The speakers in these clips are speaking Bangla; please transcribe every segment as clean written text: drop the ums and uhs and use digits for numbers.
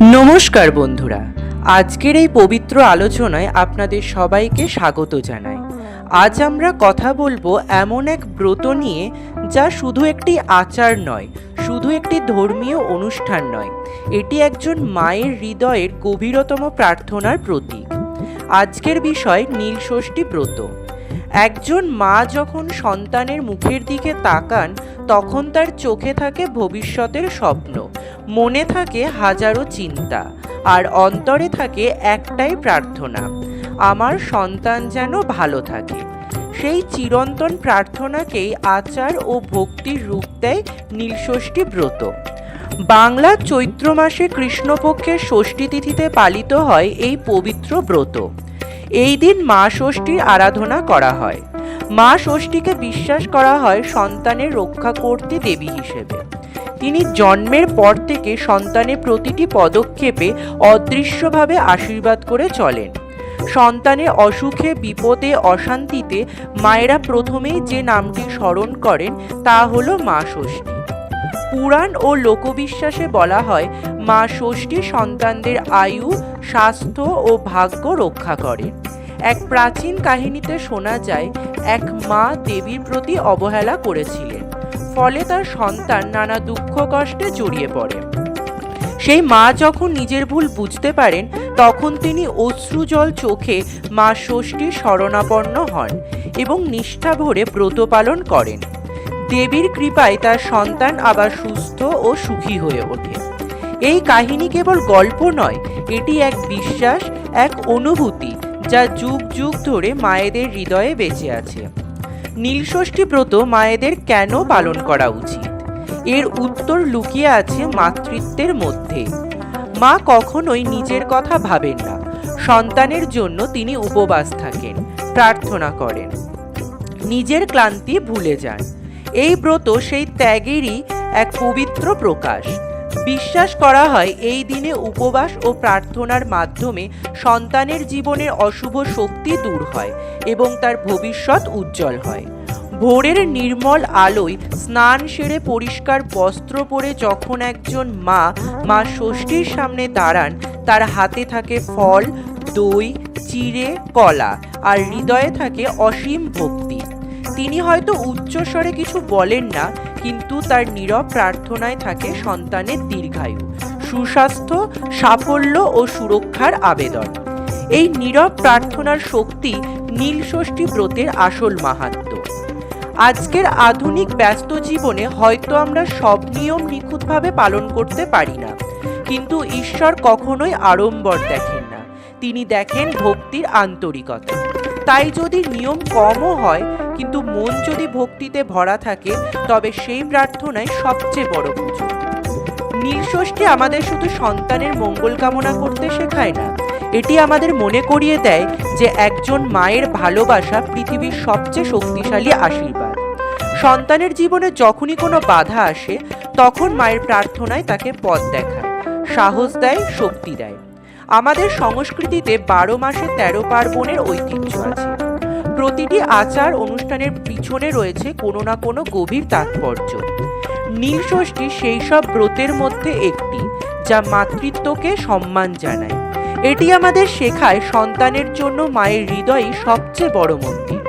नमस्कार बंधुरा आजकेर এই पवित्र आलोचनाय आपनादेर सबाइके स्वागत जानाई। आज आमरा कथा बोलबो एमन एक ब्रत निये जा शुधु एकटी आचार नय, शुधु एकटी धर्मीय अनुष्ठान नय, एटी एकजन मायेर हृदयेर गभीरतम प्रार्थनार प्रतीक। आजकेर विषय नीलषष्ठी ब्रत। एकजन मा जखन सन्तानेर मुखेर दिके ताकान तखन तार चोखे थाके भविष्यतेर स्वप्न, मने थाके हाजारो चिंता और अंतरे थाके एकटाई प्रार्थना, आमार सन्तान जेन भालो थाके। सेई चिरंतन प्रार्थनाकेई आचार ओ भक्तिर रूप देय नीलषष्ठी ब्रत। बांगला चैत्र मासे कृष्णपक्षेर षष्ठी तिथिते पालित हय एई पवित्र ब्रत। এই দিন মা ষষ্ঠীর আরাধনা করা হয়। মা ষষ্ঠীকে বিশ্বাস করা হয় সন্তানের রক্ষাকর্ত্রী দেবী হিসেবে। তিনি জন্মের পর থেকে সন্তানের প্রতিটি পদক্ষেপে অদৃশ্যভাবে আশীর্বাদ করে চলেন। সন্তানের অসুখে, বিপদে, অশান্তিতে মায়েরা প্রথমেই যে নামটি স্মরণ করেন তা হলো মা ষষ্ঠী। পুরাণ ও লোকবিশ্বাসে বলা হয় মা ষষ্ঠী সন্তানদের আয়ু, স্বাস্থ্য ও ভাগ্য রক্ষা করেন। এক প্রাচীন কাহিনীতে শোনা যায় এক মা দেবীর প্রতি অবহেলা করেছিলেন, ফলে তার সন্তান নানা দুঃখ কষ্টে জড়িয়ে পড়ে। সেই মা যখন নিজের ভুল বুঝতে পারেন তখন তিনি অশ্রুজল চোখে মা ষষ্ঠীর শরণাপন্ন হন এবং নিষ্ঠা ভরে ব্রত পালন করেন। দেবীর কৃপায় তার সন্তান আবার সুস্থ ও সুখী হয়ে ওঠে। এই কাহিনী কেবল গল্প নয়, এটি এক বিশ্বাস, এক অনুভূতি যা যুগ যুগ ধরে মায়েদের হৃদয়ে বেঁচে আছে। নীলষষ্ঠী ব্রত মায়েদের কেন পালন করা উচিত? এর উত্তর লুকিয়ে আছে মাতৃত্বের মধ্যে। মা কখনোই নিজের কথা ভাবেন না, সন্তানের জন্য তিনি উপবাস থাকেন, প্রার্থনা করেন, নিজের ক্লান্তি ভুলে যান। এই ব্রত সেই ত্যাগেরই এক পবিত্র প্রকাশ। বিশ্বাস করা হয় এই দিনে উপবাস ও প্রার্থনার মাধ্যমে সন্তানের জীবনের অশুভ শক্তি দূর হয় এবং তার ভবিষ্যৎ উজ্জ্বল হয়। ভোরের নির্মল আলোয় স্নান সেরে পরিষ্কার বস্ত্র পরে যখন একজন মা ষষ্ঠীর সামনে দাঁড়ান, তার হাতে থাকে ফল, দই, চিড়ে, কলা আর হৃদয়ে থাকে অসীম ভক্তি। তিনি হয়তো উচ্চস্বরে কিছু বলেন না, কিন্তু তার নীরব প্রার্থনায় থাকে সন্তানের দীর্ঘায়ু, সুস্বাস্থ্য, সাফল্য ও সুরক্ষার আবেদন। এই নীরব প্রার্থনার শক্তি নীলষষ্ঠী ব্রতের আসল মাহাত্ম্য। আজকের আধুনিক ব্যস্ত জীবনে হয়তো আমরা সব নিয়ম নিখুঁতভাবে পালন করতে পারি না, কিন্তু ঈশ্বর কখনোই আড়ম্বর দেখেন না, তিনি দেখেন ভক্তির আন্তরিকতা। তাই যদি নিয়ম কমও হয় কিন্তু মন যদি ভক্তিতে ভরা থাকে তবে সেই প্রার্থনাই সবচেয়ে বড় পুজো। নীলষষ্ঠী আমাদের শুধু সন্তানের মঙ্গল কামনা করতে শেখায় না, এটি আমাদের মনে করিয়ে দেয় যে একজন মায়ের ভালোবাসা পৃথিবীর সবচেয়ে শক্তিশালী আশীর্বাদ। সন্তানের জীবনে যখনই কোনো বাধা আসে তখন মায়ের প্রার্থনায় তাকে পথ দেখায়, সাহস দেয়, শক্তি দেয়। আমাদের সংস্কৃতিতে 12 মাসে 13 পার্বণের ঐতিহ্য আছে। প্রতিটি আচার অনুষ্ঠানের পিছনে রয়েছে কোনো না কোনো গভীর তাৎপর্য। নীলষষ্ঠী সেই সব ব্রতের মধ্যে একটি যা মাতৃত্বকে সম্মান জানায়। এটি আমাদের শেখায় সন্তানের জন্য মায়ের হৃদয়ই সবচেয়ে বড় মন্দির।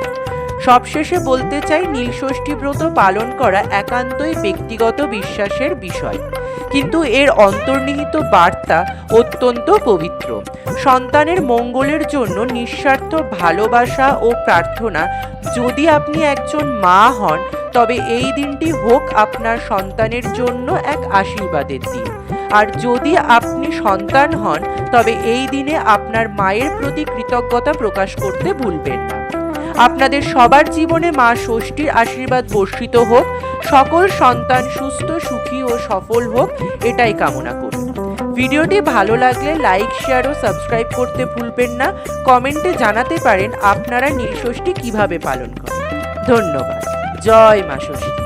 সবশেষে বলতে চাই, নীলষষ্ঠী ব্রত পালন করা একান্তই ব্যক্তিগত বিশ্বাসের বিষয়, কিন্তু এর অন্তর্নিহিত বার্তা অত্যন্ত পবিত্র। সন্তানের মঙ্গলের জন্য নিঃস্বার্থ ভালোবাসা ও প্রার্থনা। যদি আপনি একজন মা হন তবে এই দিনটি হোক আপনার সন্তানের জন্য এক আশীর্বাদের দিন, আর যদি আপনি সন্তান হন তবে এই দিনে আপনার মায়ের প্রতি কৃতজ্ঞতা প্রকাশ করতে ভুলবেন না। আপনাদের সবার জীবনে মা ষষ্ঠীর আশীর্বাদ বর্ষিত হোক, সকল সন্তান সুস্থ, সুখী ও সফল হোক, এটাই কামনা করি। ভিডিওটি ভালো লাগলে লাইক, শেয়ার ও সাবস্ক্রাইব করতে ভুলবেন না। কমেন্টে জানাতে পারেন আপনারা নীলষষ্ঠী কিভাবে পালন করেন। ধন্যবাদ। জয় মা ষষ্ঠী।